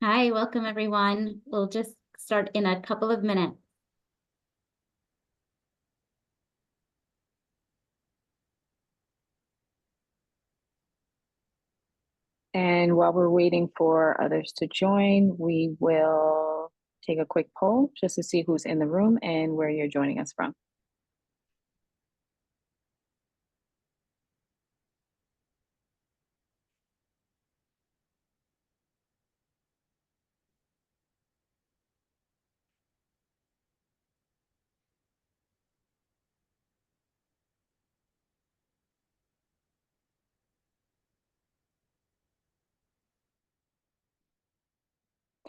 Hi, welcome everyone. We'll just start in a couple of minutes. And while we're waiting for others to join, we will take a quick poll just to see who's in the room and where you're joining us from.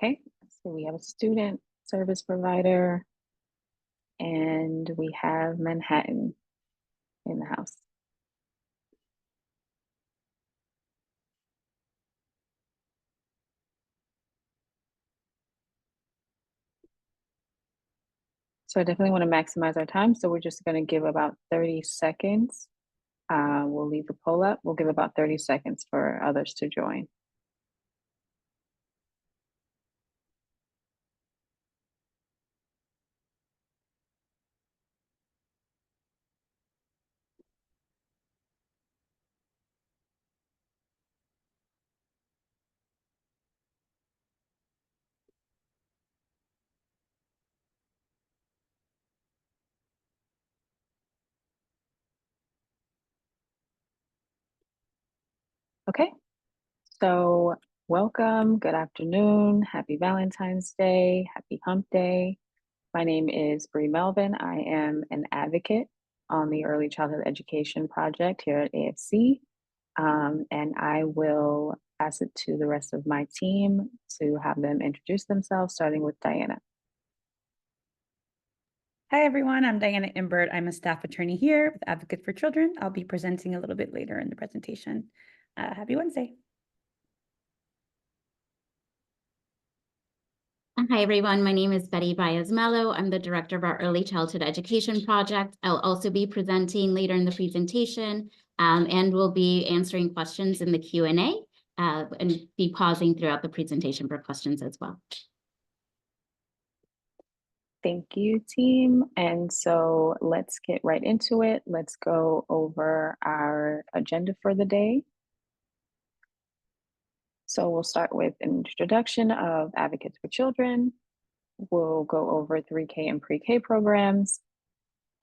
Okay, so we have a student, service provider, and we have Manhattan in the house. So I definitely want to maximize our time. So we're just going to give about 30 seconds. We'll leave the poll up. We'll give about 30 seconds for others to join. Okay, so welcome, good afternoon, happy Valentine's Day, happy Hump Day. My name is Bree Melvin. I am an advocate on the Early Childhood Education Project here at AFC. And I will pass it to the rest of my team to have them introduce themselves, starting with Diana. Hi, everyone. I'm Diana Imbert. I'm a staff attorney here with Advocate for Children. I'll be presenting a little bit later in the presentation. Happy Wednesday. Hi, everyone. My name is Betty Baez-Mello. I'm the director of our Early Childhood Education Project. I'll also be presenting later in the presentation, and we'll be answering questions in the Q&A and be pausing throughout the presentation for questions as well. Thank you, team. And so let's get right into it. Let's go over our agenda for the day. So we'll start with an introduction of Advocates for Children. We'll go over 3K and pre-K programs,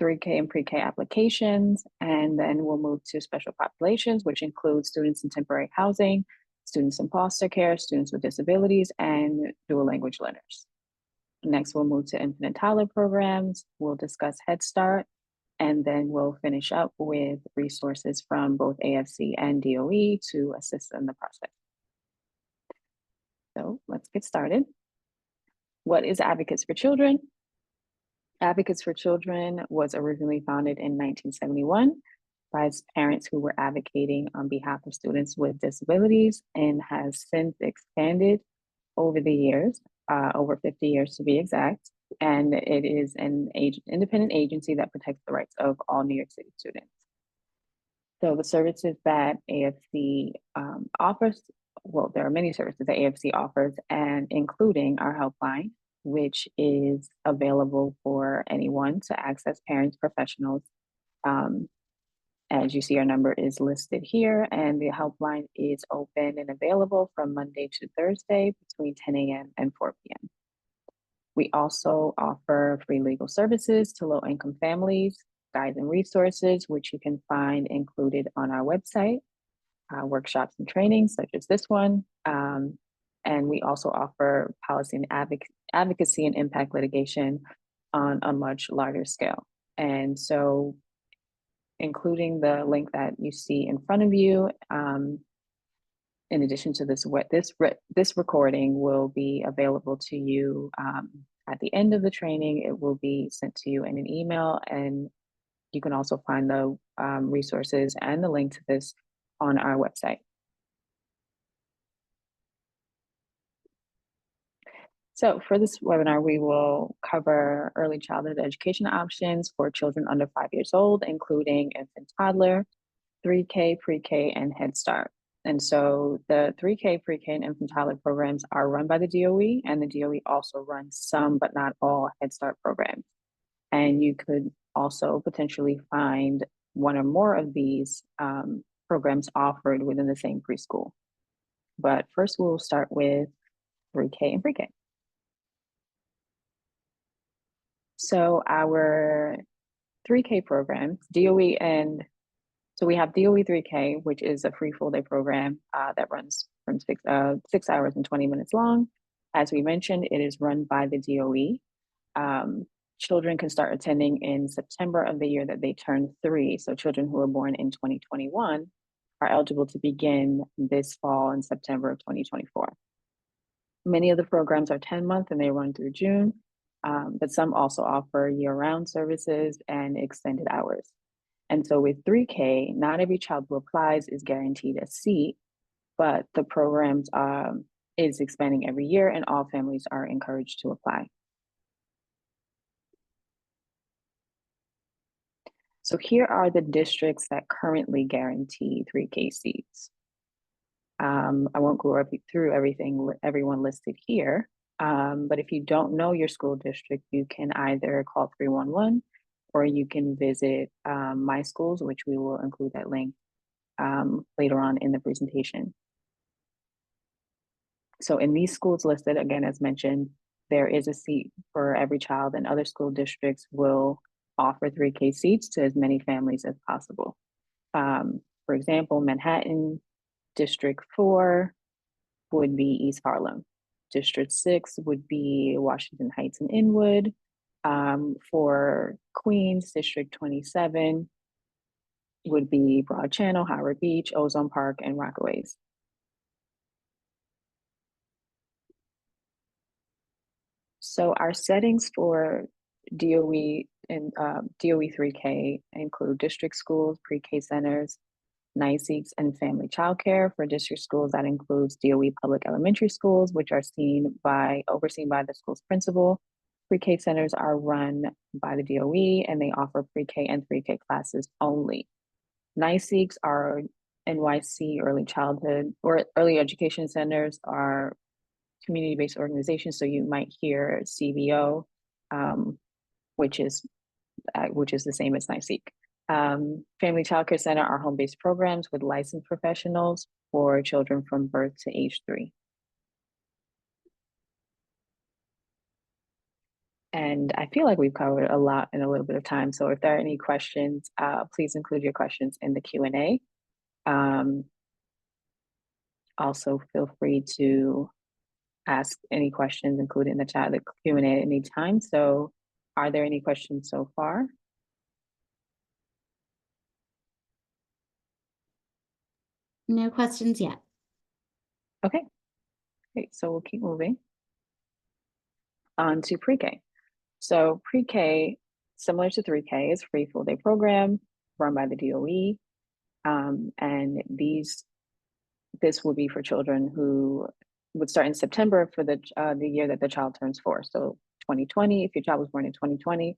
3K and pre-K applications, and then we'll move to special populations, which include students in temporary housing, students in foster care, students with disabilities, and dual language learners. Next, we'll move to infant and toddler programs. We'll discuss Head Start, and then we'll finish up with resources from both AFC and DOE to assist in the process. So let's get started. What is Advocates for Children? Advocates for Children was originally founded in 1971 by parents who were advocating on behalf of students with disabilities and has since expanded over the years, over 50 years to be exact. And it is an independent agency that protects the rights of all New York City students. So the services that AFC offers, well, there are many services that AFC offers, and including our helpline, which is available for anyone to access parents, professionals. As you see, our number is listed here, and the helpline is open and available from Monday to Thursday between 10 a.m. and 4 p.m. We also offer free legal services to low-income families, guides and resources, which you can find included on our website, workshops and trainings such as this one. And we also offer policy and advocacy and impact litigation on a much larger scale. And so including the link that you see in front of you, in addition to this recording will be available to you at the end of the training. It will be sent to you in an email, and you can also find the resources and the link to this on our website. So for this webinar, we will cover early childhood education options for children under 5 years old, including infant toddler, 3K, pre-K, and Head Start. And so the 3K, pre-K, and infant toddler programs are run by the DOE, and the DOE also runs some, but not all, Head Start programs. And you could also potentially find one or more of these programs offered within the same preschool. But first, we'll start with 3K and pre-K. So our 3K program, DOE, and so we have DOE 3K, which is a free full day program that runs from 6 hours and 20 minutes long. As we mentioned, it is run by the DOE. Children can start attending in September of the year that they turn 3. So children who were born in 2021 are eligible to begin this fall in September of 2024. Many of the programs are 10-month and they run through June, but some also offer year-round services and extended hours. And so with 3K, not every child who applies is guaranteed a seat, but the programs is expanding every year and all families are encouraged to apply. So here are the districts that currently guarantee 3K seats. I won't go through everyone listed here, but if you don't know your school district, you can either call 311 or you can visit My Schools, which we will include that link later on in the presentation. So in these schools listed, again, as mentioned, there is a seat for every child, and other school districts will offer 3K seats to as many families as possible. For example, Manhattan, District 4 would be East Harlem. District 6 would be Washington Heights and Inwood. For Queens, District 27 would be Broad Channel, Howard Beach, Ozone Park, and Rockaways. So our settings for DOE and DOE 3K include district schools, pre-K centers, NICEX, and family childcare. For district schools, that includes DOE public elementary schools, which are overseen by the school's principal. Pre-K centers are run by the DOE, and they offer pre-K and 3K classes only. NICEX are NYC early childhood or early education centers are community-based organizations. So you might hear CBO, which is the same as NICEX. Family Childcare Center are home-based programs with licensed professionals for children from birth to age 3. And I feel like we've covered a lot in a little bit of time. So if there are any questions, please include your questions in the Q&A. Also, feel free to ask any questions, including in the chat, the Q&A at any time. So are there any questions so far? No questions yet. Okay, great. So we'll keep moving on to pre-K. So pre-K, similar to 3K, is free full day program run by the DOE. And this will be for children who would start in September for the year that the child turns 4. So 2020, if your child was born in 2020,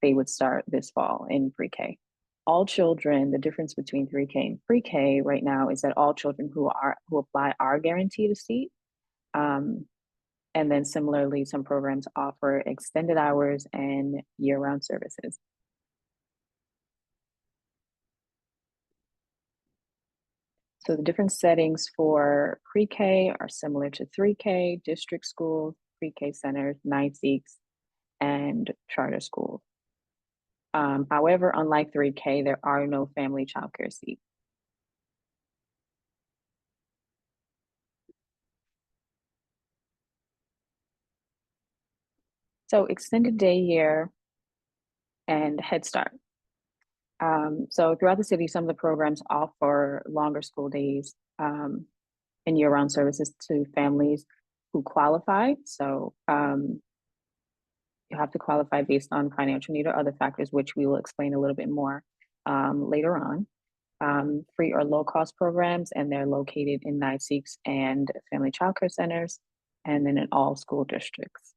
they would start this fall in pre-K. All children, the difference between 3K and pre-K right now is that all children who apply are guaranteed a seat. And then similarly, some programs offer extended hours and year-round services. So the different settings for pre-K are similar to 3K, district schools, pre-K centers, NICEX, and charter schools. However, unlike 3K, there are no family childcare seats. So extended day year and Head Start. So throughout the city, some of the programs offer longer school days and year-round services to families who qualify. So you have to qualify based on financial need or other factors, which we will explain a little bit more later on. Free or low-cost programs, and they're located in NICEX and family childcare centers, and then in all school districts.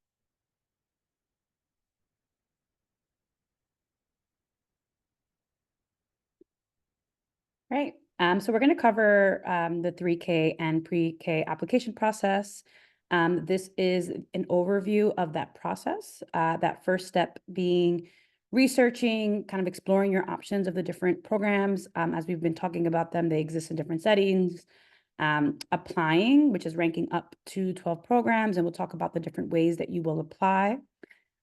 Right. So we're going to cover the 3K and pre-K application process. This is an overview of that process. That first step being researching, kind of exploring your options of the different programs. As we've been talking about them, they exist in different settings. Applying, which is ranking up to 12 programs, and we'll talk about the different ways that you will apply.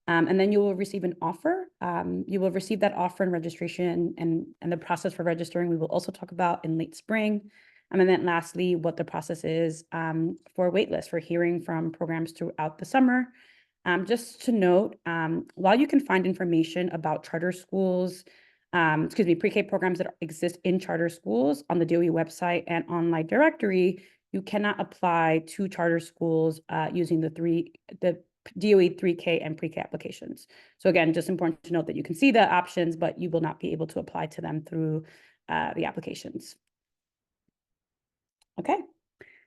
And then you will receive an offer. You will receive that offer and registration and the process for registering we will also talk about in late spring. And then lastly, what the process is for waitlist, for hearing from programs throughout the summer. Just to note, while you can find information about charter schools, pre-K programs that exist in charter schools on the DOE website and online directory, you cannot apply to charter schools using the DOE 3K and pre-K applications. So again, just important to note that you can see the options, but you will not be able to apply to them through the applications. Okay,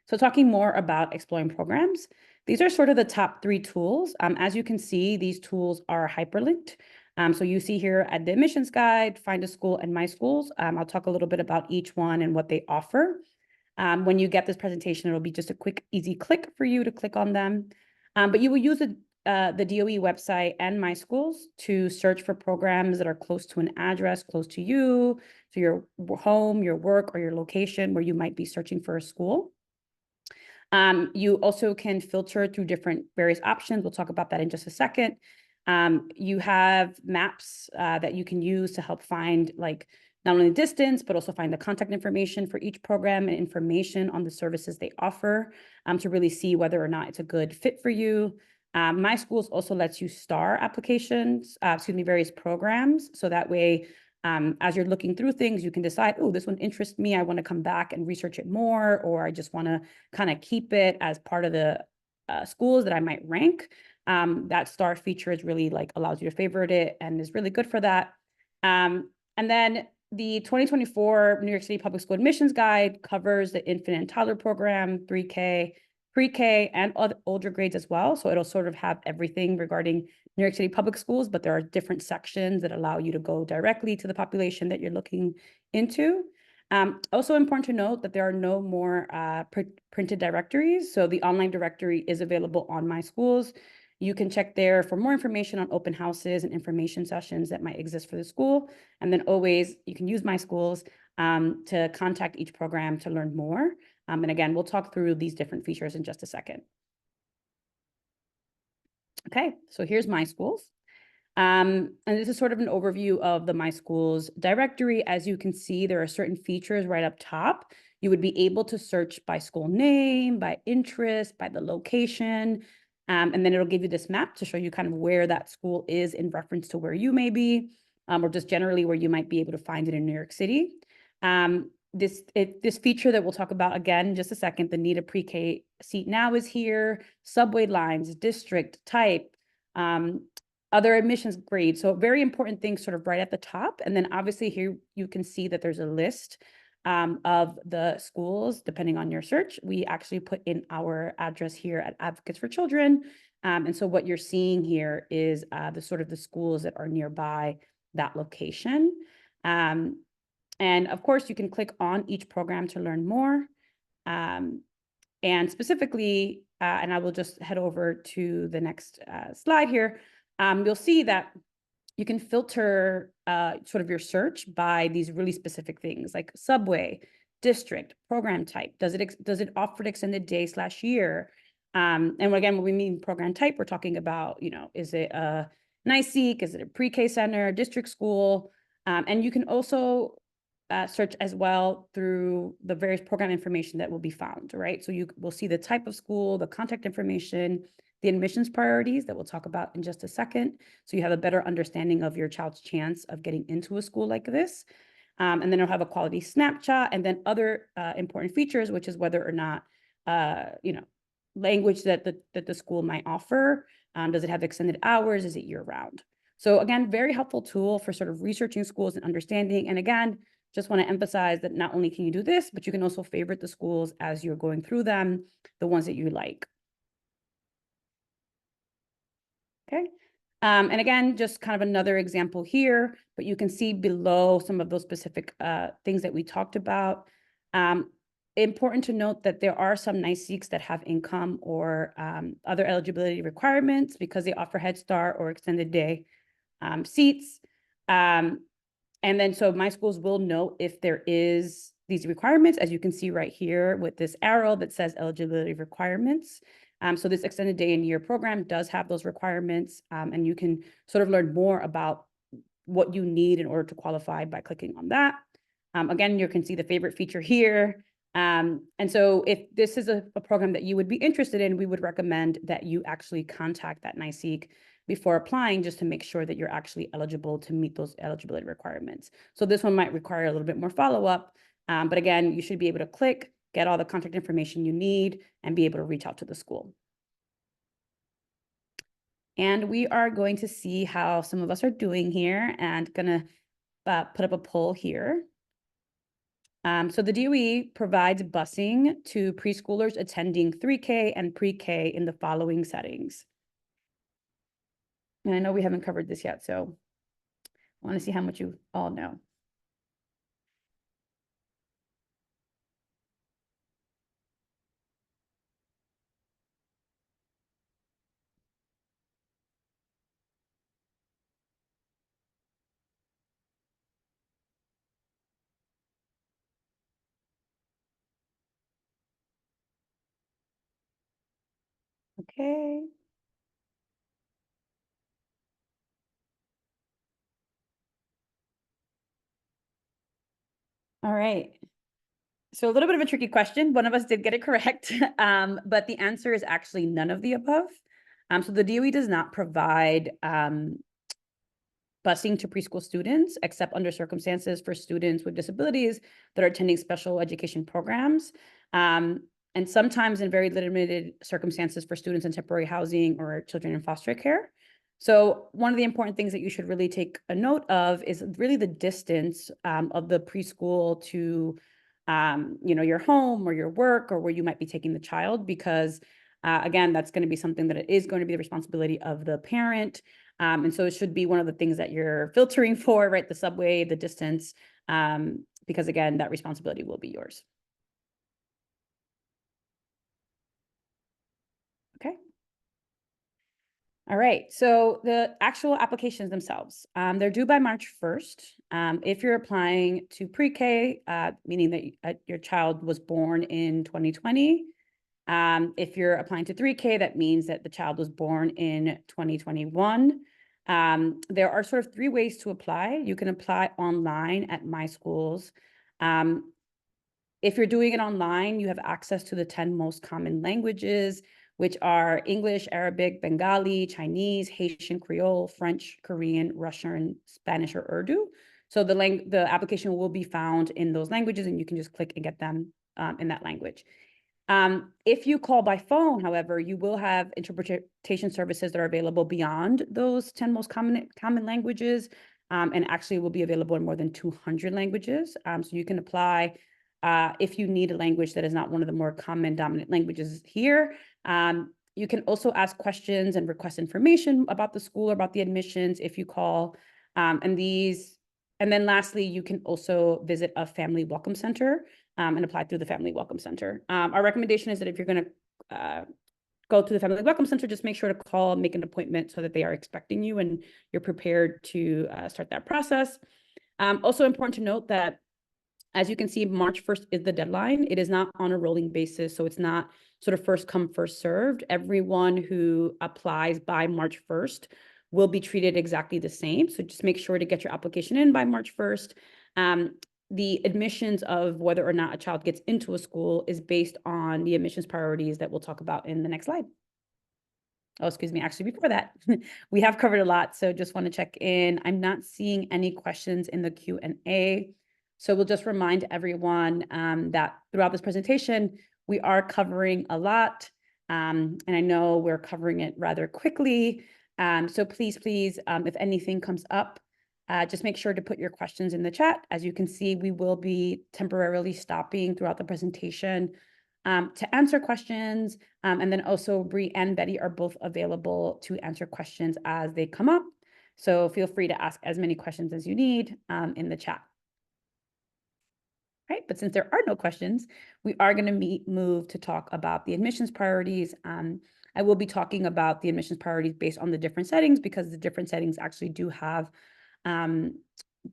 so talking more about exploring programs, these are sort of the top 3 tools. As you can see, these tools are hyperlinked. So you see here at the admissions guide, Find a School, and My Schools. I'll talk a little bit about each one and what they offer. When you get this presentation, it'll be just a quick, easy click for you to click on them. But you will use the DOE website and My Schools to search for programs that are close to an address, close to you, to your home, your work, or your location where you might be searching for a school. You also can filter through different various options. We'll talk about that in just a second. You have maps that you can use to help find not only distance, but also find the contact information for each program and information on the services they offer to really see whether or not it's a good fit for you. My Schools also lets you star applications, various programs. So that way, as you're looking through things, you can decide, oh, this one interests me. I want to come back and research it more, or I just want to kind of keep it as part of the schools that I might rank. That star feature is really allows you to favorite it and is really good for that. And then the 2024 New York City Public School Admissions Guide covers the infant and toddler program, 3K, pre-K, and older grades as well. So it'll sort of have everything regarding New York City public schools, but there are different sections that allow you to go directly to the population that you're looking into. Also important to note that there are no more printed directories. So the online directory is available on My Schools. You can check there for more information on open houses and information sessions that might exist for the school. And then always, you can use My Schools to contact each program to learn more. And again, we'll talk through these different features in just a second. Okay, so here's My Schools. And this is sort of an overview of the My Schools directory. As you can see, there are certain features right up top. You would be able to search by school name, by interest, by the location. And then it'll give you this map to show you kind of where that school is in reference to where you may be, or just generally where you might be able to find it in New York City. This feature that we'll talk about again in just a second, the Need a Pre-K Seat Now is here, subway lines, district, type, other admissions grades. So very important things sort of right at the top. And then obviously here you can see that there's a list of the schools, depending on your search. We actually put in our address here at Advocates for Children. And so what you're seeing here is the schools that are nearby that location. And of course, you can click on each program to learn more. And specifically, and I will just head over to the next slide here, you'll see that you can filter sort of your search by these really specific things like subway, district, program type. Does it offer an extended day/year? And again, when we mean program type, we're talking about, is it a NICEEK? Is it a pre-K center, district school? And you can also search as well through the various program information that will be found, right? So you will see the type of school, the contact information, the admissions priorities that we'll talk about in just a second. So you have a better understanding of your child's chance of getting into a school like this. And then it'll have a quality snapshot and then other important features, which is whether or not, language that the school might offer. Does it have extended hours? Is it year round? So again, very helpful tool for sort of researching schools and understanding. And again, just want to emphasize that not only can you do this, but you can also favorite the schools as you're going through them, the ones that you like. Okay. And again, just kind of another example here, but you can see below some of those specific things that we talked about. Important to note that there are some NYSEEKs that have income or other eligibility requirements because they offer Head Start or extended day seats. And then so my schools will note if there is these requirements, as you can see right here with this arrow that says eligibility requirements. So this extended day and year program does have those requirements, and you can sort of learn more about what you need in order to qualify by clicking on that. Again, you can see the favorite feature here. And so if this is a program that you would be interested in, we would recommend that you actually contact that NYSEEK before applying, just to make sure that you're actually eligible to meet those eligibility requirements. So this one might require a little bit more follow-up, but again, you should be able to click, get all the contact information you need, and be able to reach out to the school. And we are going to see how some of us are doing here, and gonna put up a poll here. So the DOE provides busing to preschoolers attending 3K and pre-K in the following settings. And I know we haven't covered this yet, so I want to see how much you all know. Okay. All right. So a little bit of a tricky question. One of us did get it correct, but the answer is actually none of the above. So the DOE does not provide busing to preschool students, except under circumstances for students with disabilities that are attending special education programs. And sometimes in very limited circumstances for students in temporary housing or children in foster care. So one of the important things that you should really take a note of is really the distance of the preschool to your home or your work or where you might be taking the child, because again, that's going to be something that it is going to be the responsibility of the parent. And so it should be one of the things that you're filtering for, right? The subway, the distance, because again, that responsibility will be yours. Okay. All right, so the actual applications themselves, they're due by March 1st. If you're applying to pre-K, meaning that your child was born in 2020, if you're applying to 3K, that means that the child was born in 2021. There are sort of 3 ways to apply. You can apply online at My Schools. If you're doing it online, you have access to the 10 most common languages, which are English, Arabic, Bengali, Chinese, Haitian, Creole, French, Korean, Russian, Spanish, or Urdu. So the application will be found in those languages, and you can just click and get them in that language. If you call by phone, however, you will have interpretation services that are available beyond those 10 most common languages, and actually will be available in more than 200 languages. So you can apply if you need a language that is not one of the more common dominant languages here. You can also ask questions and request information about the school or about the admissions if you call. And then lastly, you can also visit a family welcome center and apply through the Family Welcome Center. Our recommendation is that if you're going to go to the Family Welcome Center, just make sure to call, make an appointment so that they are expecting you and you're prepared to start that process. Also important to note that, as you can see, March 1st is the deadline. It is not on a rolling basis, so it's not sort of first come, first served. Everyone who applies by March 1st will be treated exactly the same. So just make sure to get your application in by March 1st. The admissions of whether or not a child gets into a school is based on the admissions priorities that we'll talk about in the next slide. Oh, excuse me, actually before that, we have covered a lot, so just want to check in. I'm not seeing any questions in the Q&A. So we'll just remind everyone that throughout this presentation, we are covering a lot, and I know we're covering it rather quickly. So please, if anything comes up, just make sure to put your questions in the chat. As you can see, we will be temporarily stopping throughout the presentation to answer questions. And then also Bree and Betty are both available to answer questions as they come up. So feel free to ask as many questions as you need in the chat. Right, but since there are no questions, we are going to move to talk about the admissions priorities. I will be talking about the admissions priorities based on the different settings because the different settings actually do have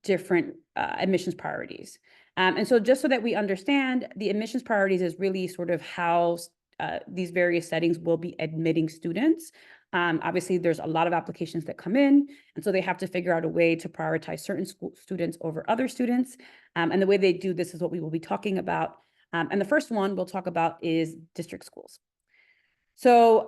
different admissions priorities. And so just so that we understand, the admissions priorities is really sort of how these various settings will be admitting students. Obviously, there's a lot of applications that come in, and so they have to figure out a way to prioritize certain students over other students. And the way they do this is what we will be talking about. And the first one we'll talk about is district schools. So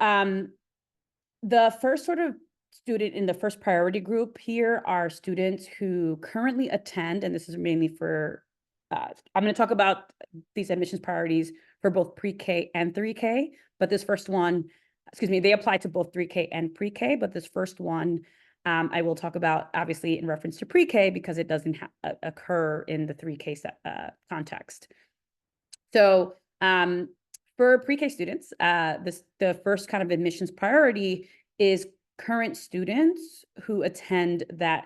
the first sort of student in the first priority group here are students who currently attend, and this is mainly for, I'm going to talk about these admissions priorities for both pre-K and 3K, but this first one, excuse me, they apply to both 3K and pre-K, but this first one I will talk about obviously in reference to pre-K because it doesn't occur in the 3K context. So for pre-K students, the first kind of admissions priority is current students who attend that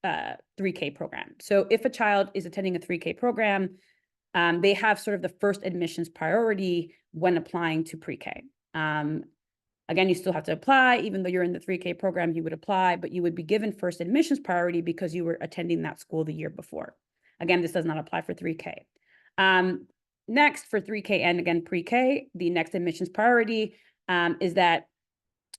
3K program. So if a child is attending a 3K program, they have sort of the first admissions priority when applying to pre-K. Again, you still have to apply, even though you're in the 3K program, you would apply, but you would be given first admissions priority because you were attending that school the year before. Again, this does not apply for 3K. Next, for 3K and again pre-K, the next admissions priority is that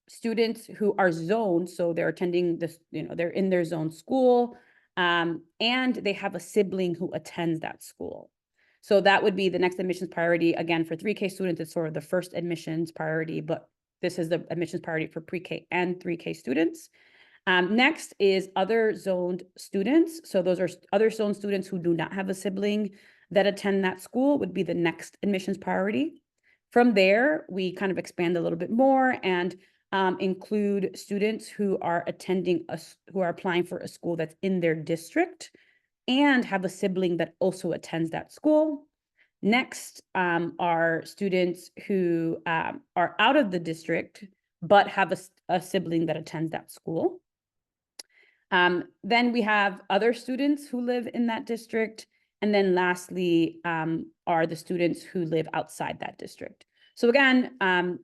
students who are zoned, so they're attending this, they're in their zone school, and they have a sibling who attends that school. So that would be the next admissions priority. Again, for 3K students, it's sort of the first admissions priority, but this is the admissions priority for pre-K and 3K students. Next is other zoned students. So those are other zoned students who do not have a sibling that attend that school would be the next admissions priority. From there, we kind of expand a little bit more and include students who are who are applying for a school that's in their district and have a sibling that also attends that school. Next are students who are out of the district, but have a sibling that attends that school. Then we have other students who live in that district. And then lastly are the students who live outside that district. So again,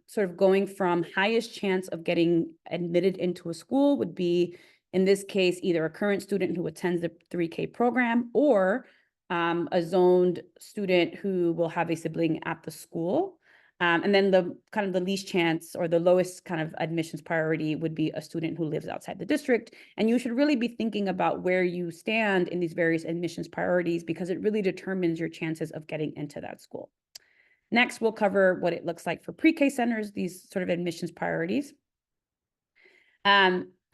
sort of going from highest chance of getting admitted into a school would be, in this case, either a current student who attends the 3K program or a zoned student who will have a sibling at the school. And then the kind of the least chance or the lowest kind of admissions priority would be a student who lives outside the district. And you should really be thinking about where you stand in these various admissions priorities because it really determines your chances of getting into that school. Next, we'll cover what it looks like for pre-K centers, these sort of admissions priorities.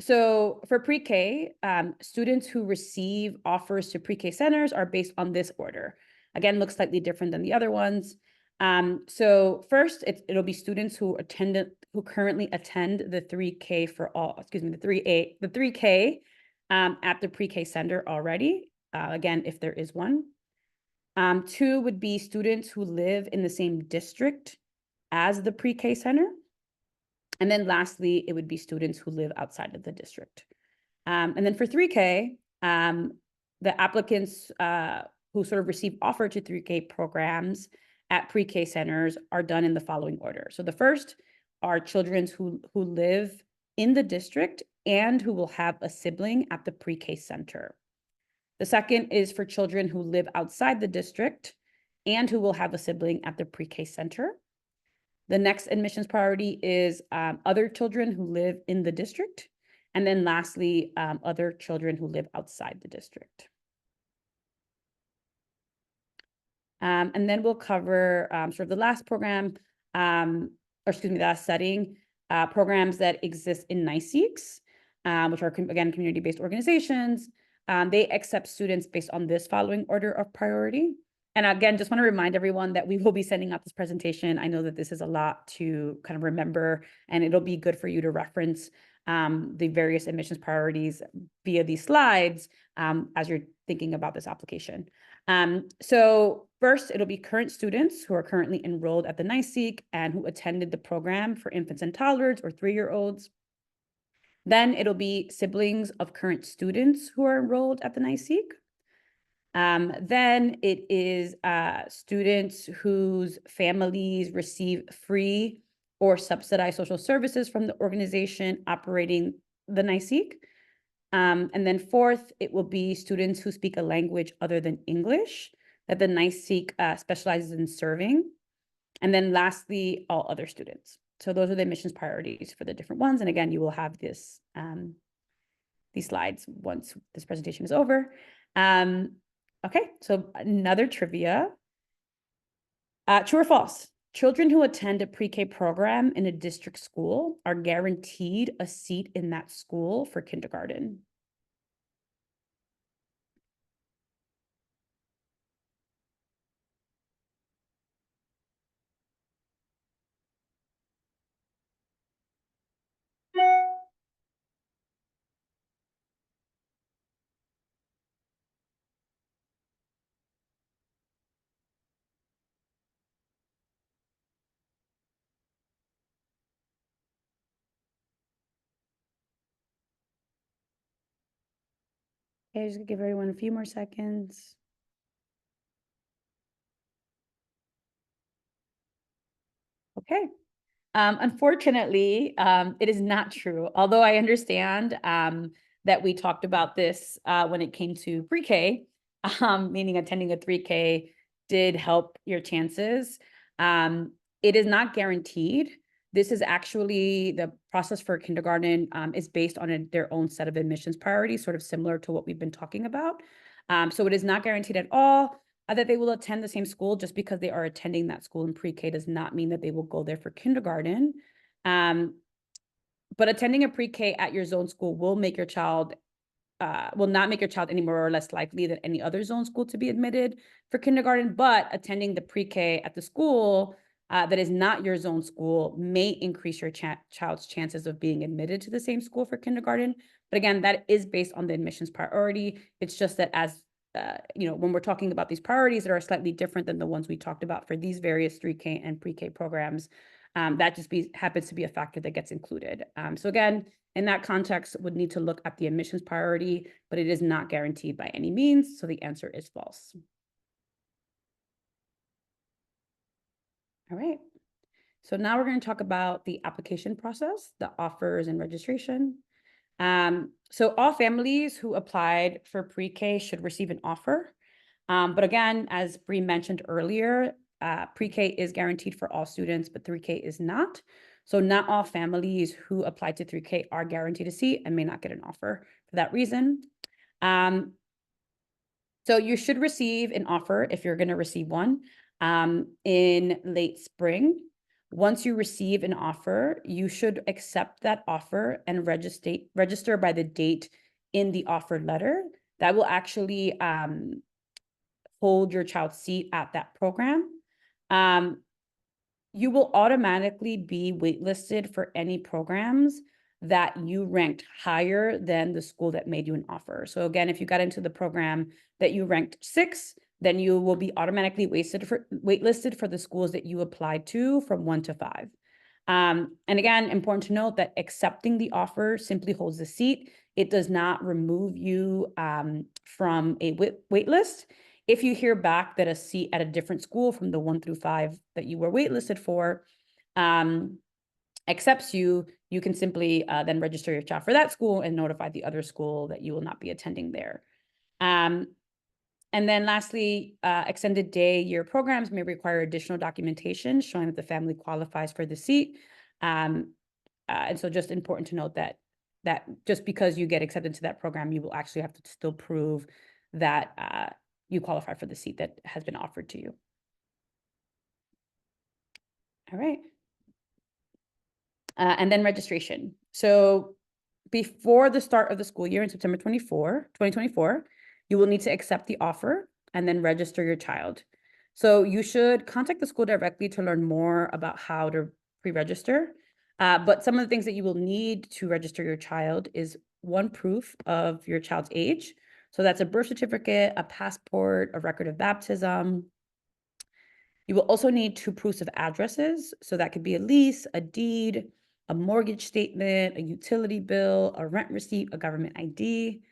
So for pre-K, students who receive offers to pre-K centers are based on this order. Again, looks slightly different than the other ones. So first, it'll be students who currently attend the 3K for all, excuse me, the 3K at the pre-K center already. Again, if there is one. Two would be students who live in the same district as the pre-K center. And then lastly, it would be students who live outside of the district. And then for 3K, the applicants who sort of receive offer to 3K programs at pre-K centers are done in the following order. So the first are children who live in the district and who will have a sibling at the pre-K center. The second is for children who live outside the district and who will have a sibling at the pre-K center. The next admissions priority is other children who live in the district. And then lastly, other children who live outside the district. And then we'll cover sort of the last program, or excuse me, the last setting, programs that exist in NYSEEKs, which are, again, community-based organizations. They accept students based on this following order of priority. And again, just want to remind everyone that we will be sending out this presentation. I know that this is a lot to kind of remember, and it'll be good for you to reference the various admissions priorities via these slides as you're thinking about this application. So first, it'll be current students who are currently enrolled at the NYSEEK and who attended the program for infants and toddlers or 3-year-olds. Then it'll be siblings of current students who are enrolled at the NYSEEK. Then it is students whose families receive free or subsidized social services from the organization operating the NYSEQ. And then fourth, it will be students who speak a language other than English that the NYSEQ specializes in serving. And then lastly, all other students. So those are the admissions priorities for the different ones. And again, you will have this these slides once this presentation is over. Okay, so another trivia. True or false? Children who attend a pre-K program in a district school are guaranteed a seat in that school for kindergarten. Okay, just give everyone a few more seconds. Okay. Unfortunately, it is not true. Although I understand that we talked about this when it came to pre-K, meaning attending a 3K did help your chances. It is not guaranteed. This is actually the process for kindergarten is based on their own set of admissions priorities, sort of similar to what we've been talking about. So it is not guaranteed at all that they will attend the same school. Just because they are attending that school in pre-K does not mean that they will go there for kindergarten. But attending a pre-K at your zone school will make your child, will not make your child any more or less likely than any other zone school to be admitted for kindergarten. But attending the pre-K at the school that is not your zone school may increase your child's chances of being admitted to the same school for kindergarten. But again, that is based on the admissions priority. It's just that as you know, when we're talking about these priorities that are slightly different than the ones we talked about for these various 3K and pre-K programs, that just happens to be a factor that gets included. So again, in that context, would need to look at the admissions priority, but it is not guaranteed by any means. So the answer is false. All right. So now we're going to talk about the application process, the offers and registration. So all families who applied for pre-K should receive an offer. But again, as Bree mentioned earlier, pre-K is guaranteed for all students, but 3K is not. So not all families who applied to 3K are guaranteed a seat and may not get an offer for that reason. So you should receive an offer if you're going to receive one in late spring. Once you receive an offer, you should accept that offer and register by the date in the offer letter. That will actually hold your child's seat at that program. You will automatically be waitlisted for any programs that you ranked higher than the school that made you an offer. So again, if you got into the program that you ranked 6, then you will be automatically waitlisted for the schools that you applied to from 1 to 5. And again, important to note that accepting the offer simply holds the seat. It does not remove you from a wait list. If you hear back that a seat at a different school from the 1 through 5 that you were waitlisted for accepts you, you can simply then register your child for that school and notify the other school that you will not be attending there. And then lastly, extended day year programs may require additional documentation showing that the family qualifies for the seat. And so just important to note that just because you get accepted to that program, you will actually have to still prove that you qualify for the seat that has been offered to you. All right. And then registration. So before the start of the school year in September 2024, you will need to accept the offer and then register your child. So you should contact the school directly to learn more about how to pre-register. But some of the things that you will need to register your child is one proof of your child's age. So that's a birth certificate, a passport, a record of baptism. You will also need 2 proofs of addresses. So that could be a lease, a deed, a mortgage statement, a utility bill, a rent receipt, a government ID.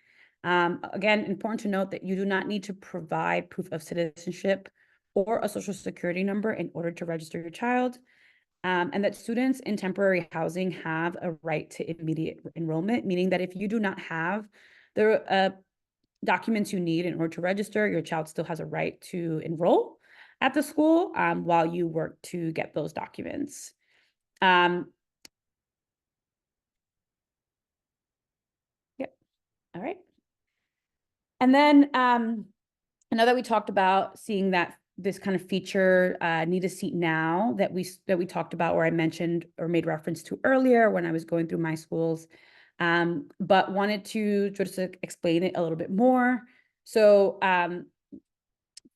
Again, important to note that you do not need to provide proof of citizenship or a social security number in order to register your child. And that students in temporary housing have a right to immediate enrollment, meaning that if you do not have the documents you need in order to register, your child still has a right to enroll at the school while you work to get those documents. Yep. All right. And then I know that we talked about seeing that this kind of feature, need a seat now, that we talked about, or I mentioned or made reference to earlier when I was going through my schools, but wanted to just explain it a little bit more. So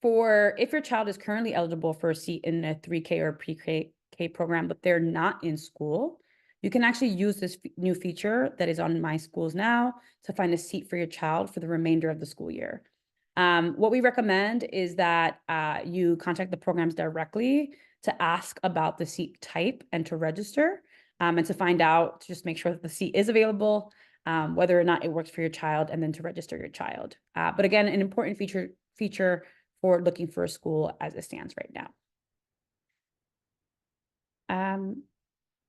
if your child is currently eligible for a seat in a 3K or pre-K program, but they're not in school, you can actually use this new feature that is on My Schools Now to find a seat for your child for the remainder of the school year. What we recommend is that you contact the programs directly to ask about the seat type and to register, and to find out, to just make sure that the seat is available, whether or not it works for your child, and then to register your child. But again, an important feature for looking for a school as it stands right now.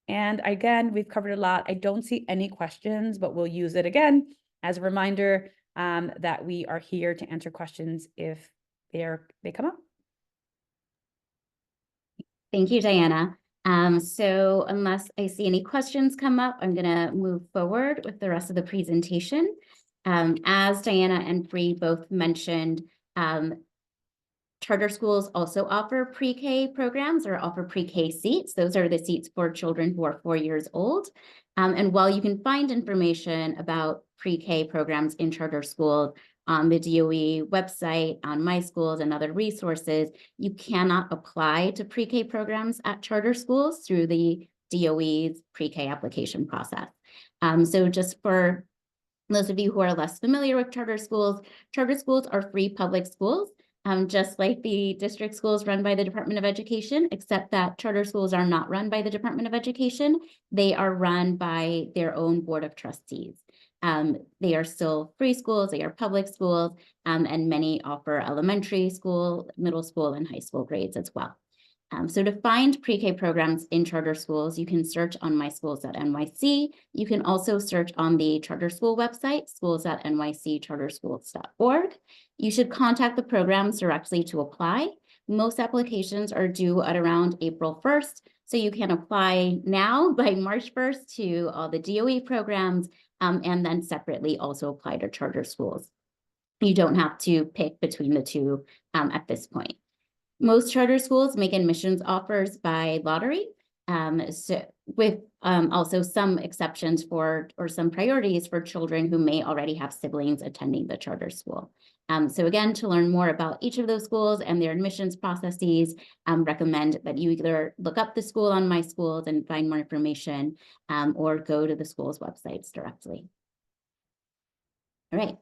And again, we've covered a lot. I don't see any questions, but we'll use it again as a reminder that we are here to answer questions if they come up. Thank you, Diana. So unless I see any questions come up, I'm gonna move forward with the rest of the presentation. As Diana and Bree both mentioned, charter schools also offer pre-K programs or offer pre-K seats. Those are the seats for children who are 4 years old. And while you can find information about pre-K programs in charter schools on the DOE website, on My Schools and other resources, you cannot apply to pre-K programs at charter schools through the DOE's pre-K application process. So just for those of you who are less familiar with charter schools are free public schools. Just like the district schools run by the Department of Education, except that charter schools are not run by the Department of Education. They are run by their own board of trustees. They are still free schools, they are public schools, and many offer elementary school, middle school, and high school grades as well. So to find pre-K programs in charter schools, you can search on myschools.nyc. You can also search on the charter school website, schools.nyccharterschools.org. You should contact the programs directly to apply. Most applications are due at around April 1st, so you can apply now by March 1st to all the DOE programs, and then separately also apply to charter schools. You don't have to pick between the two at this point. Most charter schools make admissions offers by lottery, so with also some exceptions for, or some priorities for children who may already have siblings attending the charter school. So again, to learn more about each of those schools and their admissions processes, recommend that you either look up the school on My Schools and find more information, or go to the school's websites directly. All right.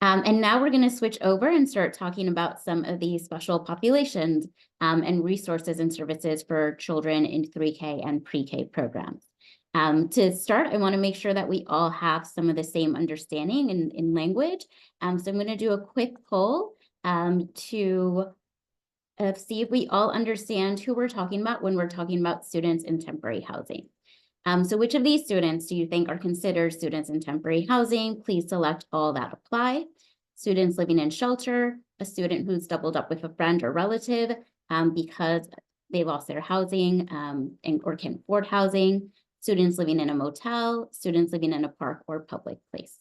And now we're going to switch over and start talking about some of the special populations and resources and services for children in 3K and pre-K programs. To start, I want to make sure that we all have some of the same understanding in language. So I'm going to do a quick poll to see if we all understand who we're talking about when we're talking about students in temporary housing. So which of these students do you think are considered students in temporary housing? Please select all that apply. Students living in shelter, a student who's doubled up with a friend or relative because they lost their housing or can't afford housing, students living in a motel, students living in a park or public place.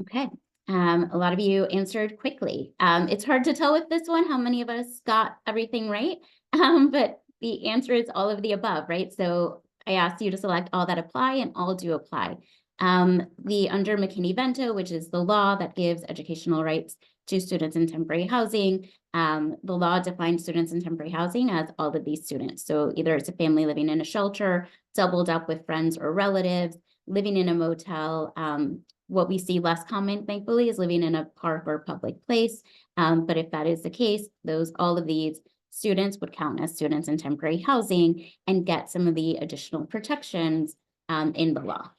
Okay, a lot of you answered quickly. It's hard to tell with this one how many of us got everything right, but the answer is all of the above, right? So I asked you to select all that apply, and all do apply. Under McKinney-Vento, which is the law that gives educational rights to students in temporary housing, the law defines students in temporary housing as all of these students. So either it's a family living in a shelter, doubled up with friends or relatives, living in a motel, What we see less common, thankfully, is living in a park or public place. But if that is the case, all of these students would count as students in temporary housing and get some of the additional protections in the law.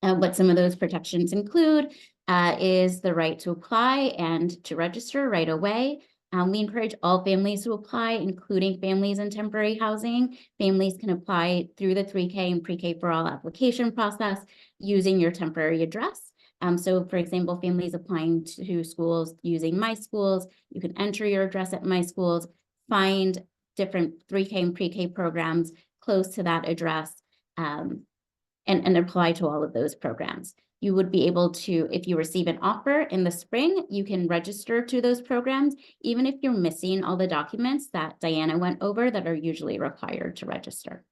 What some of those protections include is the right to apply and to register right away. We encourage all families to apply, including families in temporary housing. Families can apply through the 3K and pre-K for all application process using your temporary address. So for example, families applying to schools using My Schools, you can enter your address at My Schools, find different 3K and pre-K programs close to that address, and apply to all of those programs. You would be able to, if you receive an offer in the spring, you can register to those programs, even if you're missing all the documents that Diana went over that are usually required to register.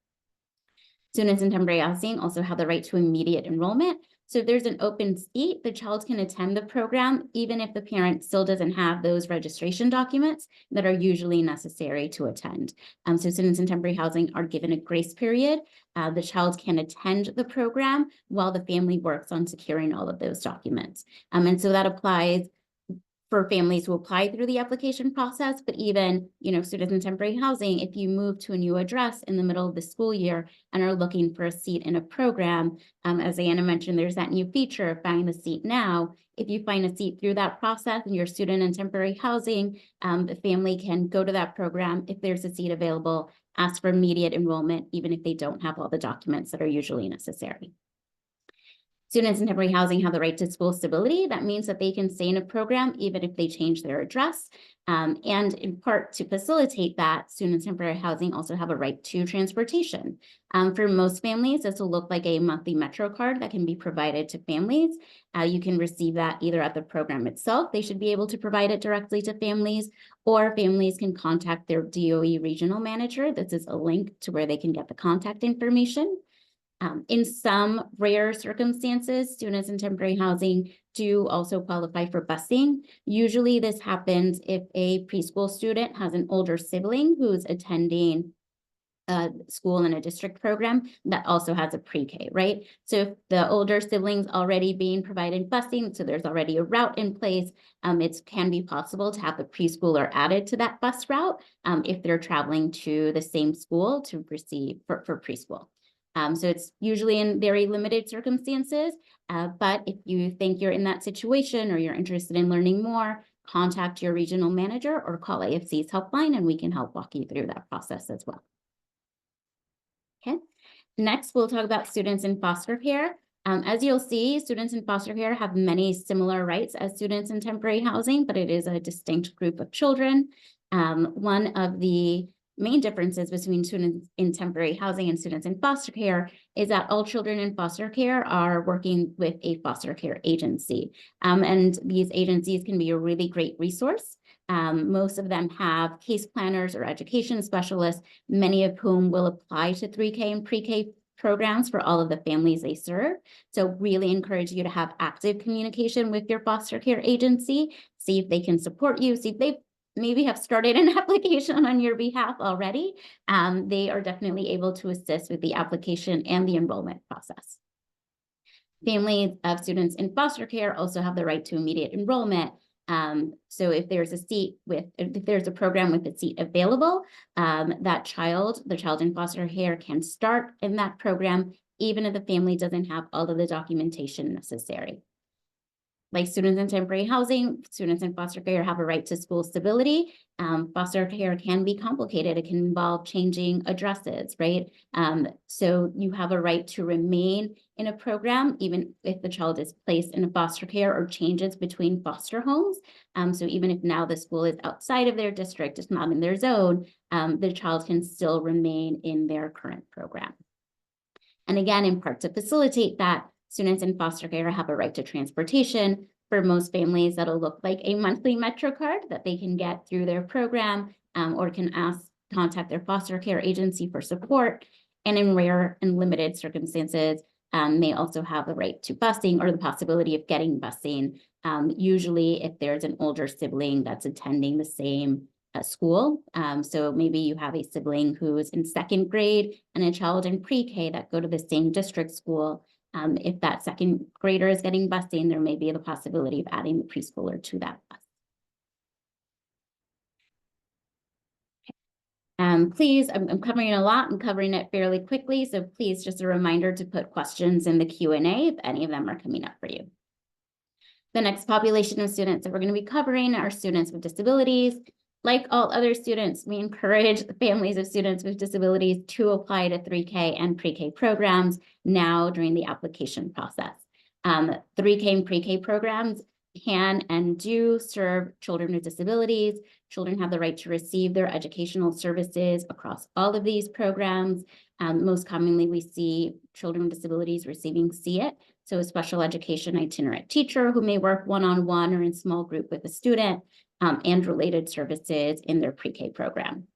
Students in temporary housing also have the right to immediate enrollment. So if there's an open seat, the child can attend the program, even if the parent still doesn't have those registration documents that are usually necessary to attend. So students in temporary housing are given a grace period. The child can attend the program while the family works on securing all of those documents. And so that applies for families who apply through the application process, but even, students in temporary housing, if you move to a new address in the middle of the school year and are looking for a seat in a program, as Anna mentioned, there's that new feature of find the seat now. If you find a seat through that process and you're a student in temporary housing, the family can go to that program if there's a seat available, ask for immediate enrollment, even if they don't have all the documents that are usually necessary. Students in temporary housing have the right to school stability. That means that they can stay in a program even if they change their address. And in part to facilitate that, students in temporary housing also have a right to transportation. For most families, this will look like a monthly Metro card that can be provided to families. You can receive that either at the program itself. They should be able to provide it directly to families, or families can contact their DOE regional manager. This is a link to where they can get the contact information. In some rare circumstances, students in temporary housing do also qualify for busing. Usually this happens if a preschool student has an older sibling who's attending school in a district program that also has a pre-K, right? So if the older sibling's already being provided busing, so there's already a route in place, it can be possible to have the preschooler added to that bus route if they're traveling to the same school to receive for preschool. So it's usually in very limited circumstances, but if you think you're in that situation or you're interested in learning more, contact your regional manager or call AFC's helpline and we can help walk you through that process as well. Okay, next we'll talk about students in foster care. As you'll see, students in foster care have many similar rights as students in temporary housing, but it is a distinct group of children. One of the main differences between students in temporary housing and students in foster care is that all children in foster care are working with a foster care agency. And these agencies can be a really great resource. Most of them have case planners or education specialists, many of whom will apply to 3K and pre-K programs for all of the families they serve. So really encourage you to have active communication with your foster care agency, see if they can support you, see if they maybe have started an application on your behalf already. They are definitely able to assist with the application and the enrollment process. Families of students in foster care also have the right to immediate enrollment. So if there's if there's a program with a seat available, the child in foster care can start in that program, even if the family doesn't have all of the documentation necessary. Like students in temporary housing, students in foster care have a right to school stability. Foster care can be complicated. It can involve changing addresses, right? So you have a right to remain in a program, even if the child is placed in a foster care or changes between foster homes. So even if now the school is outside of their district, it's not in their zone, the child can still remain in their current program. And again, in part to facilitate that, students in foster care have a right to transportation. For most families, that'll look like a monthly Metro card that they can get through their program or can contact their foster care agency for support. And in rare and limited circumstances, they also have a right to busing or the possibility of getting busing, usually if there's an older sibling that's attending the same school. So maybe you have a sibling who is in second grade and a child in pre-K that go to the same district school. If that second grader is getting busing, there may be the possibility of adding the preschooler to that bus. Please, I'm covering a lot. I'm covering it fairly quickly, so please, just a reminder to put questions in the Q&A if any of them are coming up for you. The next population of students that we're going to be covering are students with disabilities. Like all other students, we encourage the families of students with disabilities to apply to 3K and pre-K programs now during the application process. 3K and pre-K programs can and do serve children with disabilities. Children have the right to receive their educational services across all of these programs. Most commonly, we see children with disabilities receiving SEIT, so a special education itinerant teacher who may work one-on-one or in small group with a student, and related services in their pre-K program.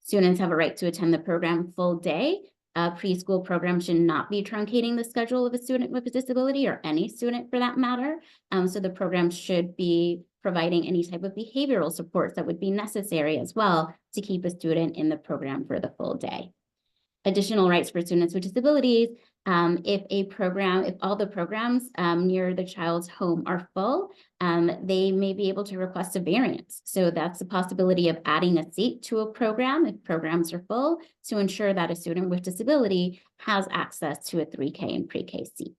Students have a right to attend the program full day. A preschool program should not be truncating the schedule of a student with a disability, or any student for that matter. So the program should be providing any type of behavioral supports that would be necessary as well to keep a student in the program for the full day. Additional rights for students with disabilities. If all the programs near the child's home are full, they may be able to request a variance. So that's the possibility of adding a seat to a program if programs are full, to ensure that a student with disability has access to a 3K and pre-K seat.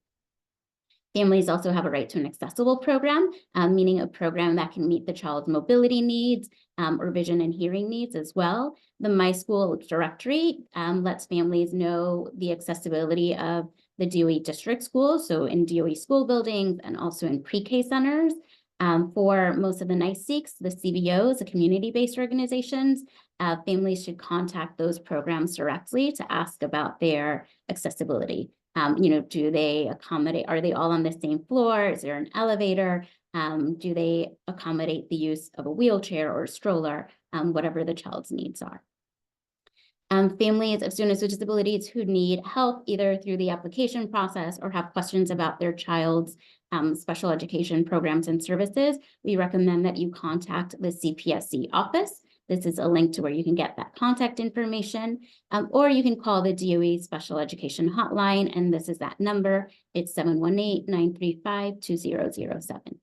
Families also have a right to an accessible program, meaning a program that can meet the child's mobility needs or vision and hearing needs as well. The My School directory lets families know the accessibility of the DOE district schools, so in DOE school buildings and also in pre-K centers. For most of the NYSEEKs, the CBOs, the community-based organizations, families should contact those programs directly to ask about their accessibility. Do they accommodate, are they all on the same floor? Is there an elevator? Do they accommodate the use of a wheelchair or a stroller, whatever the child's needs are? Families of students with disabilities who need help either through the application process or have questions about their child's special education programs and services, we recommend that you contact the CPSC office. This is a link to where you can get that contact information, or you can call the DOE Special Education Hotline, and this is that number. It's 718-935-2007.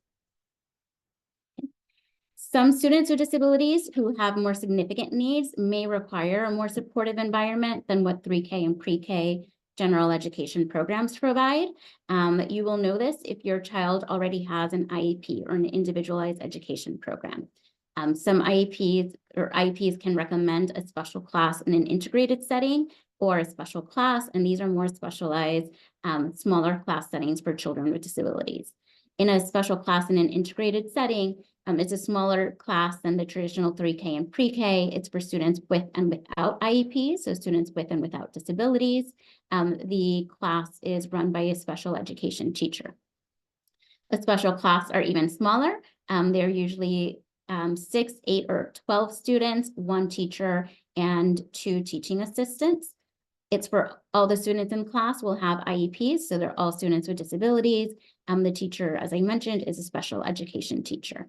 Some students with disabilities who have more significant needs may require a more supportive environment than what 3K and pre-K general education programs provide. You will know this if your child already has an IEP or an individualized education program. Some IEPs can recommend a special class in an integrated setting or a special class, and these are more specialized, smaller class settings for children with disabilities. In a special class in an integrated setting, it's a smaller class than the traditional 3K and pre-K. It's for students with and without IEPs, so students with and without disabilities. The class is run by a special education teacher. A special class are even smaller. They're usually 6, 8, or 12 students, 1 teacher, and 2 teaching assistants. It's for all the students in class will have IEPs, so they're all students with disabilities. The teacher, as I mentioned, is a special education teacher.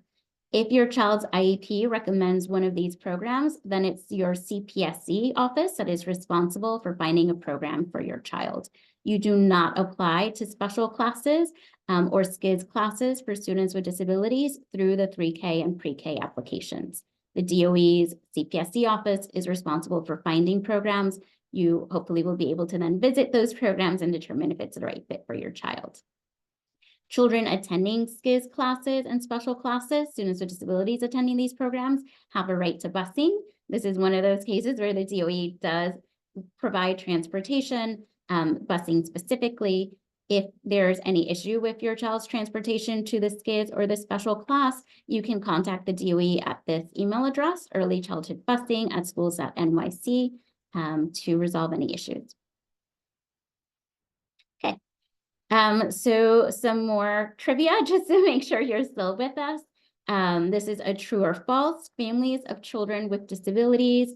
If your child's IEP recommends one of these programs, then it's your CPSC office that is responsible for finding a program for your child. You do not apply to special classes or SCIDS classes for students with disabilities through the 3K and pre-K applications. The DOE's CPSC office is responsible for finding programs. You hopefully will be able to then visit those programs and determine if it's the right fit for your child. Children attending SCIDS classes and special classes, students with disabilities attending these programs, have a right to busing. This is one of those cases where the DOE does provide transportation, busing specifically. If there's any issue with your child's transportation to the SCIDS or the special class, you can contact the DOE at this email address, earlychildhoodbusing@schools.nyc, to resolve any issues. Okay. So some more trivia just to make sure you're still with us. This is a true or false. Families of children with disabilities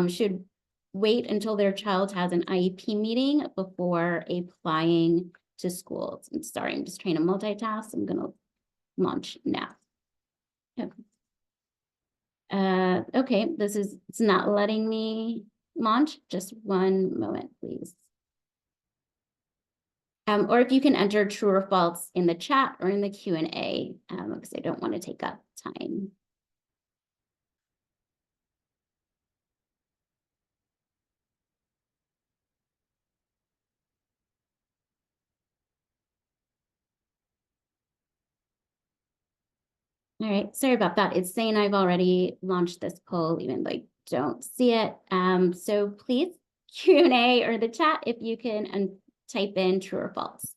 should wait until their child has an IEP meeting before applying to schools. I'm sorry, I'm just trying to multitask. I'm gonna launch now. Okay, it's not letting me launch. Just one moment, please. Or if you can enter true or false in the chat or in the Q&A, because I don't want to take up time. All right, sorry about that. It's saying I've already launched this poll, even though I don't see it. So please Q&A or the chat if you can type in true or false.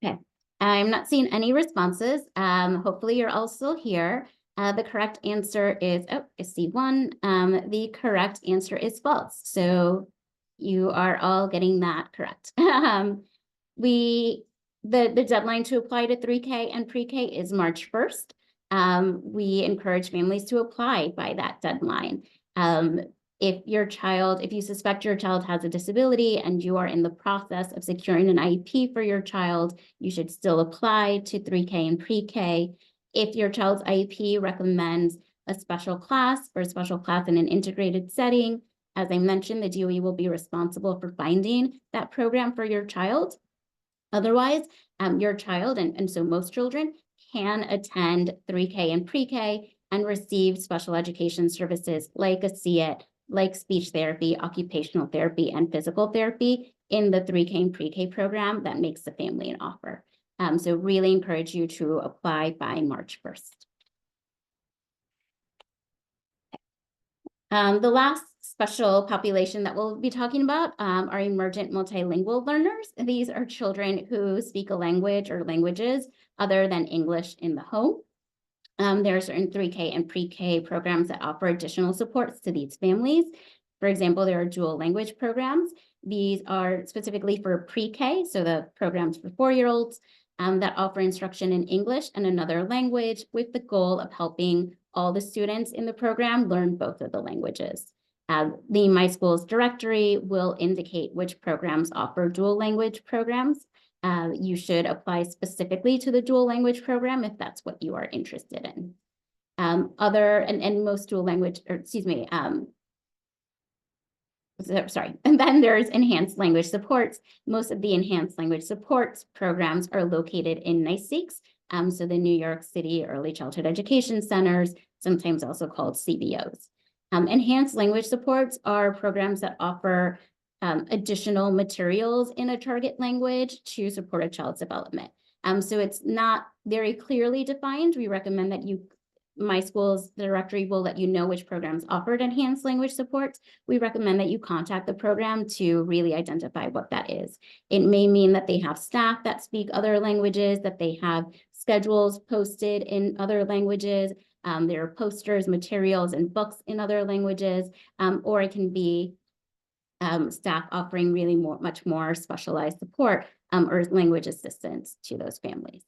Okay, I'm not seeing any responses. Hopefully you're all still here. The correct answer is, oh, I see one. The correct answer is false. So you are all getting that correct. The deadline to apply to 3K and pre-K is March 1st. We encourage families to apply by that deadline. If you suspect your child has a disability and you are in the process of securing an IEP for your child, you should still apply to 3K and pre-K. If your child's IEP recommends a special class or a special class in an integrated setting, as I mentioned, the DOE will be responsible for finding that program for your child. Otherwise, your child, and so most children, can attend 3K and pre-K and receive special education services like a SEAT, like speech therapy, occupational therapy, and physical therapy in the 3K and pre-K program that makes the family an offer. So really encourage you to apply by March 1st. The last special population that we'll be talking about are emergent multilingual learners. These are children who speak a language or languages other than English in the home. There are certain 3K and pre-K programs that offer additional supports to these families. For example, there are dual language programs. These are specifically for pre-K, so the programs for 4-year-olds that offer instruction in English and another language with the goal of helping all the students in the program learn both of the languages. The My Schools directory will indicate which programs offer dual language programs. You should apply specifically to the dual language program if that's what you are interested in. Most dual language, or excuse me, sorry, and then there's enhanced language supports. Most of the enhanced language supports programs are located in NYSECs, so the New York City Early Childhood Education Centers, sometimes also called CBOs. Enhanced language supports are programs that offer additional materials in a target language to support a child's development. So it's not very clearly defined. We recommend that My Schools directory will let you know which programs offered enhanced language support. We recommend that you contact the program to really identify what that is. It may mean that they have staff that speak other languages, that they have schedules posted in other languages. There are posters, materials, and books in other languages, or it can be staff offering really much more specialized support or language assistance to those families.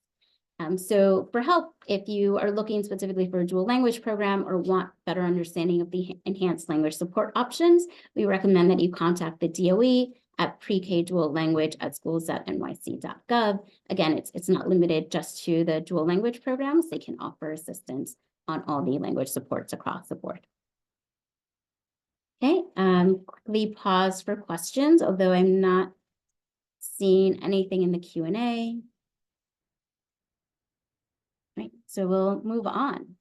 So for help, if you are looking specifically for a dual language program or want better understanding of the enhanced language support options, we recommend that you contact the DOE at pre-K dual language at schools.nyc.gov. Again, it's not limited just to the dual language programs. They can offer assistance on all the language supports across the board. Okay, quickly pause for questions, although I'm not seeing anything in the Q&A. Right, so we'll move on.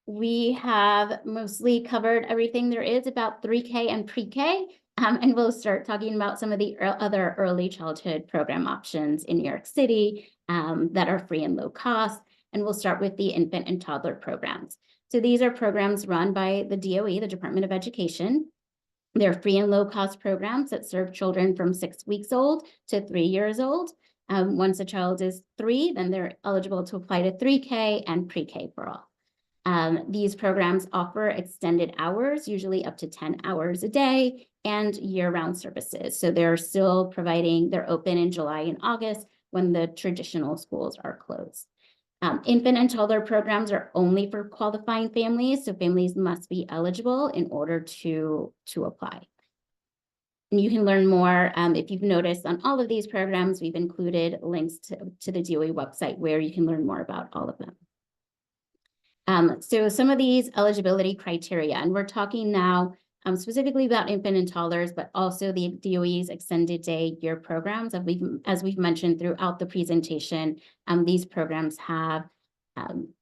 We have mostly covered everything there is about 3K and pre-K, and we'll start talking about some of the other early childhood program options in New York City that are free and low cost. And we'll start with the infant and toddler programs. So these are programs run by the DOE, the Department of Education. They're free and low cost programs that serve children from 6 weeks old to 3 years old. Once a child is 3, then they're eligible to apply to 3K and pre-K for all. These programs offer extended hours, usually up to 10 hours a day, and year-round services. So they're still providing, they're open in July and August when the traditional schools are closed. Infant and toddler programs are only for qualifying families, so families must be eligible in order to apply. And you can learn more. If you've noticed on all of these programs, we've included links to the DOE website where you can learn more about all of them. So some of these eligibility criteria, and we're talking now specifically about infant and toddlers, but also the DOE's extended day year programs. As we've mentioned throughout the presentation, these programs have,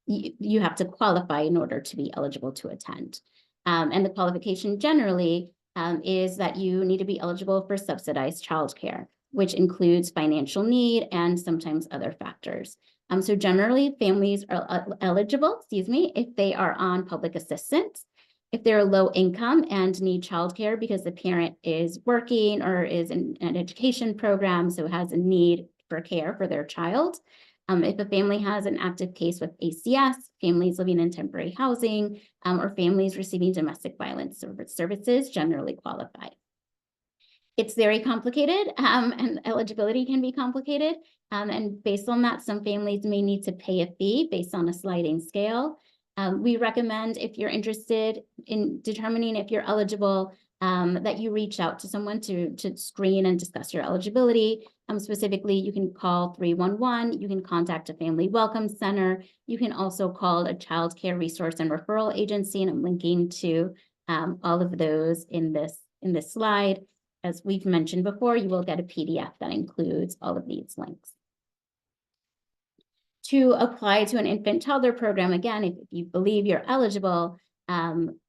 you have to qualify in order to be eligible to attend. And the qualification generally is that you need to be eligible for subsidized childcare, which includes financial need and sometimes other factors. So generally, families are eligible, if they are on public assistance, if they're low income and need childcare because the parent is working or is in an education program, so has a need for care for their child. If a family has an active case with ACS, families living in temporary housing, or families receiving domestic violence services generally qualify. It's very complicated, and eligibility can be complicated. And based on that, some families may need to pay a fee based on a sliding scale. We recommend, if you're interested in determining if you're eligible, that you reach out to someone to screen and discuss your eligibility. Specifically, you can call 311, you can contact a family welcome center. You can also call a child care resource and referral agency, and I'm linking to all of those in this slide. As we've mentioned before, you will get a PDF that includes all of these links. To apply to an infant toddler program, again, if you believe you're eligible,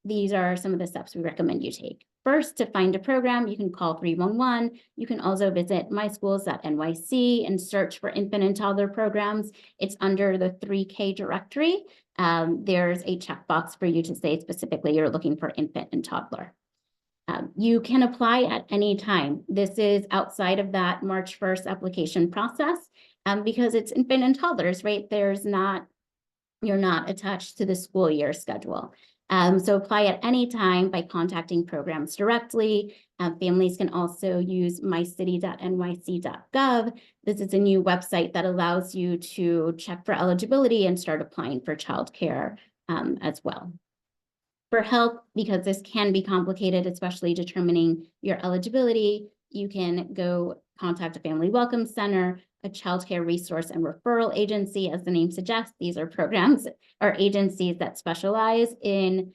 these are some of the steps we recommend you take. First, to find a program, you can call 311. You can also visit myschools.nyc and search for infant and toddler programs. It's under the 3K directory. There's a checkbox for you to say specifically you're looking for infant and toddler. You can apply at any time. This is outside of that March 1st application process because it's infant and toddlers, right? You're not attached to the school year schedule. So apply at any time by contacting programs directly. Families can also use mycity.nyc.gov. This is a new website that allows you to check for eligibility and start applying for childcare as well. For help, because this can be complicated, especially determining your eligibility, you can go contact a family welcome center, a child care resource and referral agency. As the name suggests, these are programs or agencies that specialize in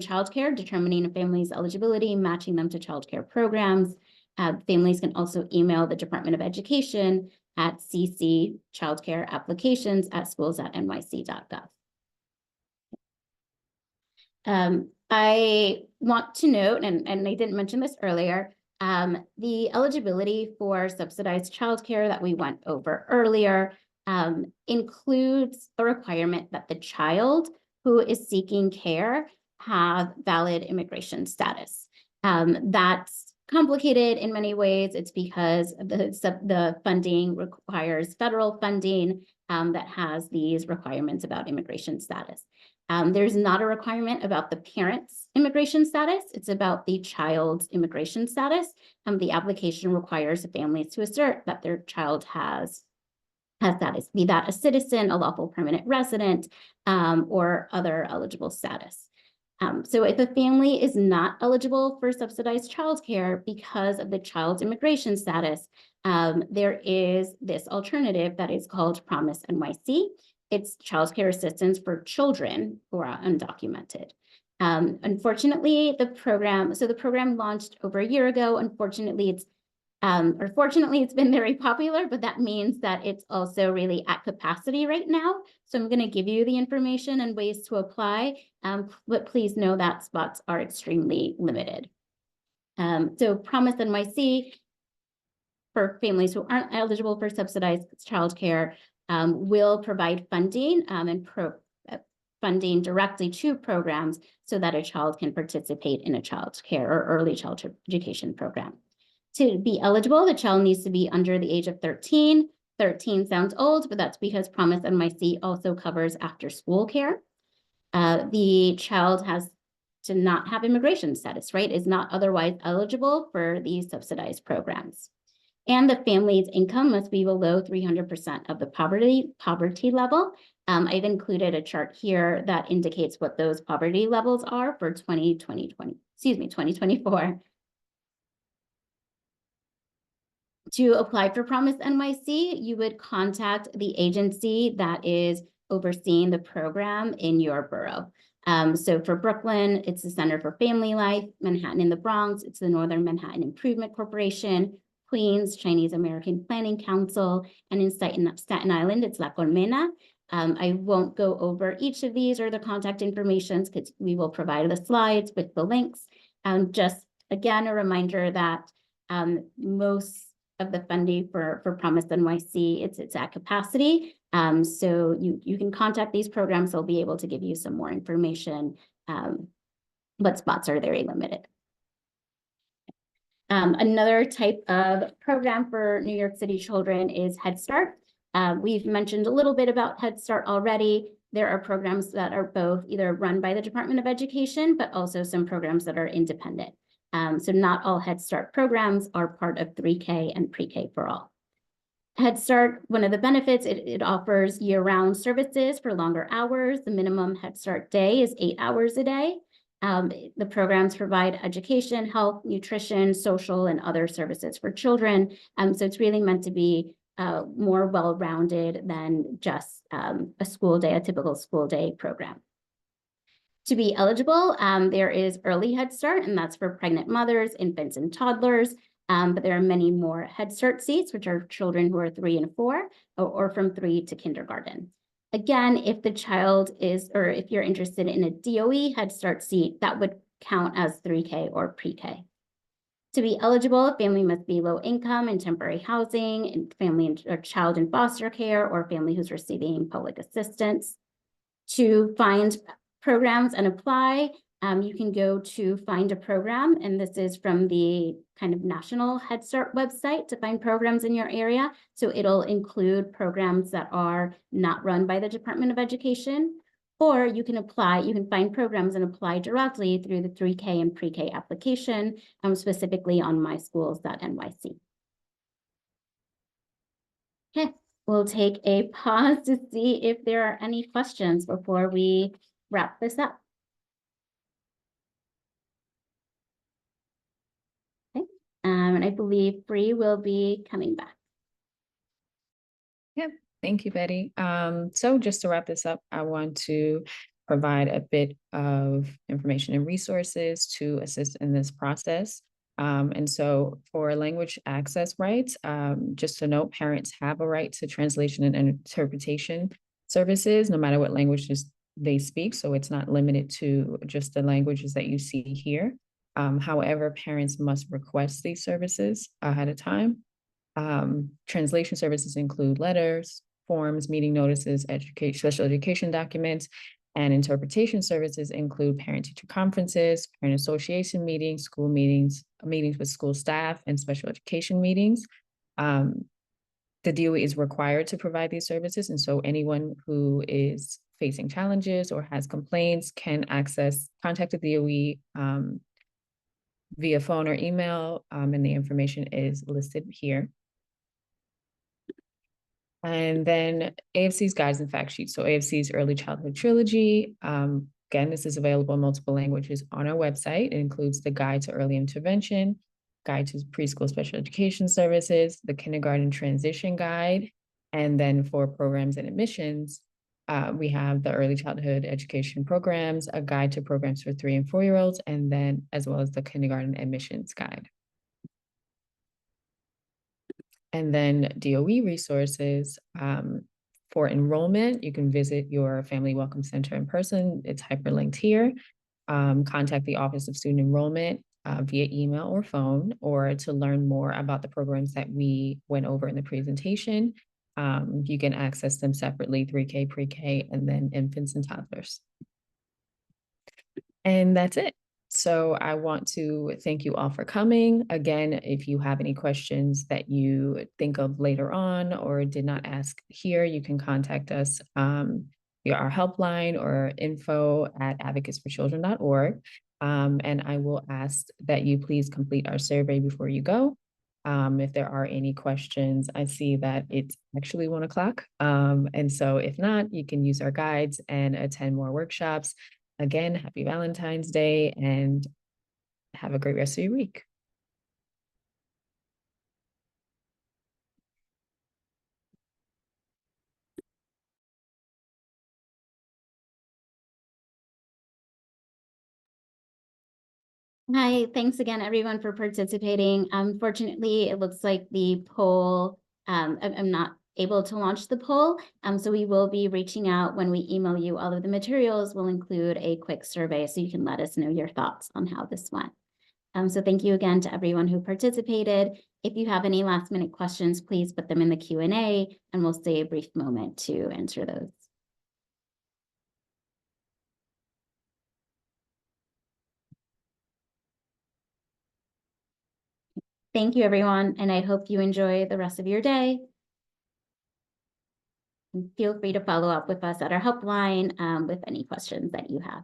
child care, determining a family's eligibility, matching them to child care programs. Families can also email the Department of Education at ccchildcareapplications@schools.nyc.gov. I want to note, and I didn't mention this earlier, the eligibility for subsidized childcare that we went over earlier includes a requirement that the child who is seeking care have valid immigration status. That's complicated in many ways. It's because the funding requires federal funding that has these requirements about immigration status. There's not a requirement about the parent's immigration status. It's about the child's immigration status. The application requires families to assert that their child has status, be that a citizen, a lawful permanent resident, or other eligible status. So if a family is not eligible for subsidized childcare because of the child's immigration status, there is this alternative that is called Promise NYC. It's childcare assistance for children who are undocumented. Unfortunately, the program launched over a year ago. Unfortunately, fortunately, it's been very popular, but that means that it's also really at capacity right now. So I'm going to give you the information and ways to apply, but please know that spots are extremely limited. So Promise NYC for families who aren't eligible for subsidized childcare will provide funding and funding directly to programs so that a child can participate in a child care or early childhood education program. To be eligible, the child needs to be under the age of 13. 13 sounds old, but that's because Promise NYC also covers after school care. The child has to not have immigration status, right? Is not otherwise eligible for these subsidized programs. And the family's income must be below 300% of the poverty level. I've included a chart here that indicates what those poverty levels are for 2024. To apply for Promise NYC, you would contact the agency that is overseeing the program in your borough. So for Brooklyn, it's the Center for Family Life. Manhattan and the Bronx, it's the Northern Manhattan Improvement Corporation. Queens, Chinese American Planning Council, and in Staten Island, it's La Colmena. I won't go over each of these or the contact information because we will provide the slides with the links. Just again, a reminder that most of the funding for Promise NYC, it's at capacity. So you can contact these programs. They'll be able to give you some more information, but spots are very limited. Another type of program for New York City children is Head Start. We've mentioned a little bit about Head Start already. There are programs that are both either run by the Department of Education, but also some programs that are independent. So not all Head Start programs are part of 3K and Pre-K for All. Head Start, one of the benefits, it offers year-round services for longer hours. The minimum Head Start day is 8 hours a day. The programs provide education, health, nutrition, social, and other services for children. So it's really meant to be more well-rounded than just a school day, a typical school day program. To be eligible, there is early Head Start, and that's for pregnant mothers, infants, and toddlers. But there are many more Head Start seats, which are children who are 3 and 4, or from 3 to kindergarten. Again, if the child is, or if you're interested in a DOE Head Start seat, that would count as 3K or Pre-K. To be eligible, a family must be low income and temporary housing, and family or child in foster care, or family who's receiving public assistance. To find programs and apply, you can go to Find a Program, and this is from the kind of national Head Start website to find programs in your area. So it'll include programs that are not run by the Department of Education, or you can apply, you can find programs and apply directly through the 3K and Pre-K application, specifically on myschools.nyc. Okay, we'll take a pause to see if there are any questions before we wrap this up. Okay, and I believe Bree will be coming back. Yep. Thank you, Betty. So just to wrap this up, I want to provide a bit of information and resources to assist in this process. And so for language access rights, just to note, parents have a right to translation and interpretation services, no matter what languages they speak. So it's not limited to just the languages that you see here. However, parents must request these services ahead of time. Translation services include letters, forms, meeting notices, special education documents, and interpretation services include parent-teacher conferences, parent association meetings, school meetings, meetings with school staff, and special education meetings. The DOE is required to provide these services, and so anyone who is facing challenges or has complaints can contact the DOE via phone or email, and the information is listed here. And then AFC's Guides and Fact Sheets. So AFC's Early Childhood Trilogy. Again, this is available in multiple languages on our website. It includes the Guide to Early Intervention, Guide to Preschool Special Education Services, the Kindergarten Transition Guide. And then for programs and admissions, we have the Early Childhood Education Programs, a Guide to Programs for 3 and 4-year-olds, and then as well as the Kindergarten Admissions Guide. And then DOE resources for enrollment, you can visit your Family Welcome Center in person. It's hyperlinked here. Contact the Office of Student Enrollment via email or phone, or to learn more about the programs that we went over in the presentation. You can access them separately, 3K, Pre-K, and then infants and toddlers. And that's it. So I want to thank you all for coming. Again, if you have any questions that you think of later on or did not ask here, you can contact us via our helpline or info@advocatesforchildren.org. And I will ask that you please complete our survey before you go. If there are any questions, I see that it's actually 1 o'clock. And so if not, you can use our guides and attend more workshops. Again, happy Valentine's Day and have a great rest of your week. Hi, thanks again, everyone, for participating. Unfortunately, it looks like the poll, I'm not able to launch the poll. So we will be reaching out when we email you all of the materials. We'll include a quick survey so you can let us know your thoughts on how this went. So thank you again to everyone who participated. If you have any last minute questions, please put them in the Q&A and we'll stay a brief moment to answer those. Thank you, everyone, and I hope you enjoy the rest of your day. And feel free to follow up with us at our helpline with any questions that you have.